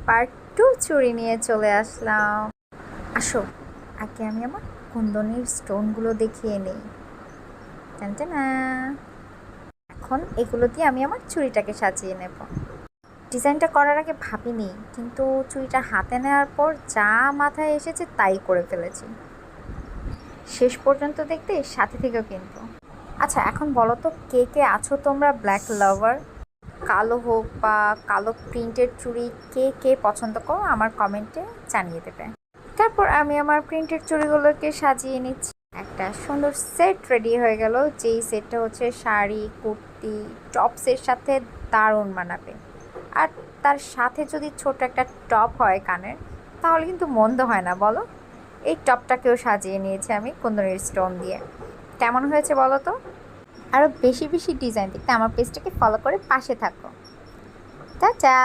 Part 2 চুড়ি নিয়ে চলে আসলাম। আসো, আগে আমি আমার কুন্দনির স্টোনগুলো দেখিয়ে নিই। টানটানা। এখন এগুলো দিয়ে আমি আমার চুড়িটাকে সাজিয়ে নেব। ডিজাইনটা করার আগে ভাবিনি, কিন্তু চুড়িটা হাতে নেওয়ার পর যা মাথায় এসেছে তাই করে ফেলেছি। শেষ পর্যন্ত দেখতে সাথে থেকেও কিন্তু। আচ্ছা, এখন বলো তো কে কে আছো তোমরা ব্ল্যাক লাভার? কালো হোক বা কালো প্রিন্টেড চুড়ি কে কে পছন্দ করো আমার কমেন্টে জানিয়ে দেবে। তারপর আমি আমার প্রিন্টেড চুড়িগুলোকে সাজিয়ে নিচ্ছি। একটা সুন্দর সেট রেডি হয়ে গেল, যেই সেটটা হচ্ছে শাড়ি, কুর্তি, টপসের সাথে দারুণ মানাবে। আর তার সাথে যদি ছোট একটা টপ হয় কানের, তাহলে কিন্তু মন্দ হয় না বলো। এই টপটাকেও সাজিয়ে নিয়েছি আমি কুন্দনের স্টোন দিয়ে। কেমন হয়েছে বলো তো? আরও বেশি বেশি ডিজাইন দেখতে আমার পেজটাকে ফলো করে পাশে থাকো। টাটা।